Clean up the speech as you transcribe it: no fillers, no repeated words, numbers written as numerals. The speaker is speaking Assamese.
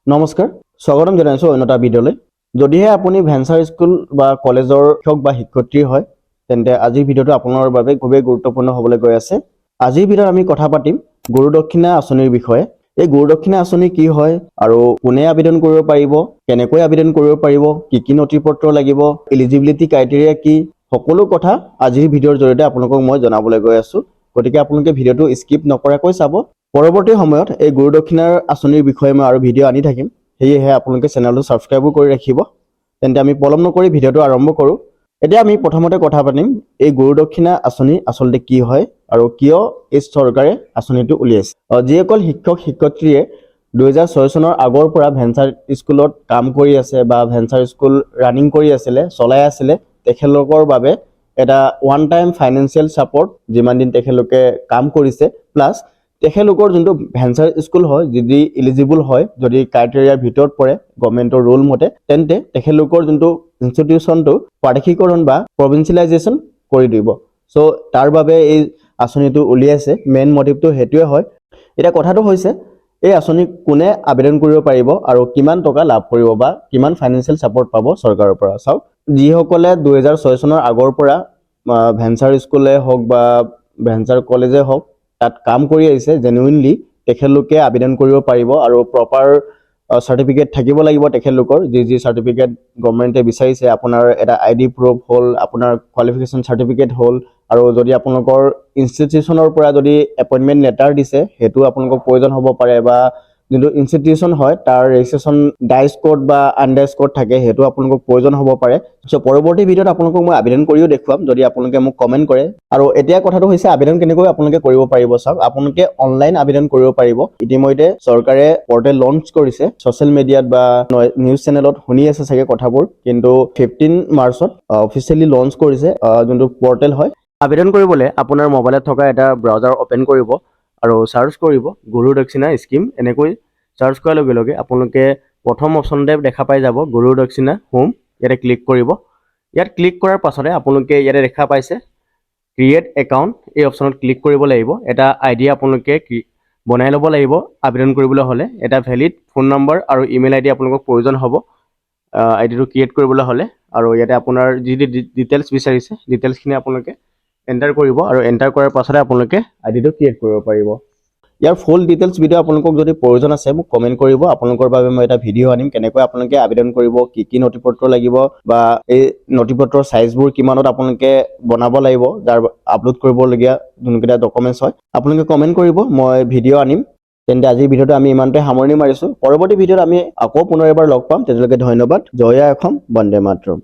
নমস্কাৰ স্বাগতম জনাইছো অন্যটা ভিডিঅ'লৈ যদিহে আপুনি ভেঞ্চাৰ স্কুল বা কলেজৰ শিক্ষক বা শিক্ষয়িত্ৰী হয় তেন্তে আজিৰ ভিডিঅ'টো আপোনাৰ বাবে খুবেই গুৰুত্বপূৰ্ণ হ'বলৈ গৈ আছে আজিৰ ভিডিঅ'ত আমি কথা পাতিম গুৰুদক্ষিণা আঁচনিৰ বিষয়ে এই গুৰুদক্ষিণা আঁচনি কি হয় আৰু কোনে আবেদন কৰিব পাৰিব কেনেকৈ আবেদন কৰিব পাৰিব কি নথিপত্ৰ লাগিব এলিজিবিলিটি ক্ৰাইটেৰিয়া কি সকলো কথা আজিৰ ভিডিঅ'ৰ জৰিয়তে আপোনালোকক মই জনাবলৈ গৈ আছো গতিকে আপোনালোকে ভিডিঅ'টো স্কিপ নকৰাকৈ চাব পৰৱৰ্তী সময়ত এই গুৰুদক্ষিণাৰ আঁচনিৰ বিষয়ে মই আৰু ভিডিঅ' আনি থাকিম সেয়েহে আপোনালোকে চেনেলটো সাবস্ক্ৰাইবো কৰি ৰাখিব তেন্তে আমি পলম নকৰি ভিডিঅ'টো আৰম্ভ কৰোঁ এতিয়া আমি প্ৰথমতে কথা পাতিম এই গুৰুদক্ষিণা আঁচনি আচলতে কি হয় আৰু কিয় এই চৰকাৰে আঁচনিটো উলিয়াইছে যিসকল শিক্ষক শিক্ষয়িত্ৰীয়ে 2006 চনৰ আগৰ পৰা ভেঞ্চাৰ স্কুলত কাম কৰি আছে বা ভেঞ্চাৰ স্কুল ৰানিং কৰি আছিলে চলাই আছিলে তেখেতলোকৰ বাবে এটা ওৱান টাইম ফাইনেন্সিয়েল সাপোৰ্ট যিমান দিন তেখেতলোকে কাম কৰিছে প্লাছ তেখেতলোকৰ যোনটো ভেঞ্চাৰ স্কুল হয় যদি এলিজিবল হয় যদি ক্ৰাইটেৰিয়াৰ ভিতৰত পৰে গভৰ্ণমেণ্টৰ ৰুল মতে তেন্তে তেখেতলোকৰ যোনটো ইনষ্টিটিউচনটো প্ৰাদেশিকৰণ বা প্ৰভিন্সিয়েলাইজেশ্যন কৰি দিব সো তাৰ বাবে এই আঁচনিটো উলিয়াইছে মেইন মটিভটো হেতুৱে হয় এটা কথাটো হৈছে এই আঁচনি কোনে আবেদন কৰিব পাৰিব আৰু কিমান টকা লাভ কৰিব বা কিমান ফাইনেন্সিয়েল সাপোৰ্ট পাব চৰকাৰৰ পৰা চাওক যিসকলে 2006 চনৰ আগৰ পৰা ভেঞ্চাৰ স্কুলে হওক বা ভেঞ্চাৰ কলেজে হওক তাত কাম কৰি আহিছে জেনুইনলি তেখেতলোকে আবেদন কৰিব পাৰিব আৰু প্ৰপাৰ সাৰ্টিফিকেট থাকিব লাগিব তেখেতলোকৰ যি সাৰ্টিফিকেট গভৰ্ণমেণ্টে বিচাৰিছে আপোনাৰ এটা আইডি প্ৰুফ হ'ল আপোনাৰ কোৱালিফিকেশ্যন সাৰ্টিফিকেট হ'ল আৰু যদি আপোনালোকৰ ইনষ্টিটিউচনৰ পৰা যদি এপইণ্টমেণ্ট লেটাৰ দিছে সেইটো আপোনালোকৰ প্ৰয়োজন হ'ব পাৰে বা যোনটো ইনষ্টিটিউচন হয় তাৰ ৰেজিষ্ট্ৰেশ্যন ডাইচ কোড বা আনডাইচ কোড থাকে সেইটো আপোনালোকক প্ৰয়োজন হ'ব পাৰে সো পৰৱৰ্তী ভিডিঅ'ত আপোনালোকক মই আবেদন কৰিও দেখুৱাম যদি আপোনালোকে মোক কমেণ্ট কৰে আৰু এতিয়া কথাটো হৈছে আবেদন কেনেকৈ আপোনালোকে কৰিব পাৰিব চাওক আপোনালোকে অনলাইন আবেদন কৰিব পাৰিব ইতিমধ্যে চৰকাৰে পৰ্টেল লঞ্চ কৰিছে সোশ্যাল মিডিয়াত বা নিউজ চেনেলত শুনি আছে চাগে কথাবোৰ কিন্তু 15 মাৰ্চত অফিচিয়েলি লঞ্চ কৰিছে যোনটো পৰ্টেল হয় আবেদন কৰিবলৈ আপোনাৰ মোবাইলত থকা এটা ব্ৰাউজাৰ ওপেন কৰিব আৰু সাৰ্চ কৰিব গুৰুদক্ষিণা স্কিম এনেকৈ সাৰ্চ কৰাৰ লগে লগে আপোনালোকে প্ৰথম অপচনতে দেখা পাই যাব গুৰুদক্ষিণা হোম ইয়াতে ক্লিক কৰিব ইয়াত ক্লিক কৰাৰ পাছতে আপোনালোকে ইয়াতে দেখা পাইছে ক্ৰিয়েট একাউণ্ট এই অপচনত ক্লিক কৰিব লাগিব এটা আইডি আপোনালোকে বনাই ল'ব লাগিব আবেদন কৰিবলৈ হ'লে এটা ভ্যালিড ফোন নম্বৰ আৰু ইমেইল আইডি আপোনালোকক প্ৰয়োজন হ'ব আইডিটো ক্ৰিয়েট কৰিবলৈ হ'লে আৰু ইয়াতে আপোনাৰ যি ডিটেইলছ বিচাৰিছে ডিটেইলছখিনি আপোনালোকে এণ্টাৰ কৰিব আৰু এণ্টাৰ কৰাৰ পাছতে আপোনালোকে আইডিটো ক্ৰিয়েট কৰিব পাৰিব ইয়াৰ ফুল ডিটেইলছ ভিডিঅ' আপোনালোকক যদি প্ৰয়োজন আছে মোক কমেণ্ট কৰিব আপোনালোকৰ বাবে মই এটা ভিডিঅ' আনিম কেনেকৈ আপোনালোকে আবেদন কৰিব কি নথিপত্ৰ লাগিব বা এই নথিপত্ৰৰ সাইজবোৰ কিমানত আপোনালোকে বনাব লাগিব যাৰ আপলোড কৰিবলগীয়া যোনকেইটা ডকুমেণ্টছ হয় আপোনালোকে কমেণ্ট কৰিব মই ভিডিঅ' আনিম তেন্তে আজিৰ ভিডিঅ'টো আমি ইমানতে সামৰণি মাৰিছোঁ পৰৱৰ্তী ভিডিঅ'ত আমি আকৌ পুনৰ এবাৰ লগ পাম তেতিয়ালৈকে ধন্যবাদ জয় আই অসম বন্দে মাতৰম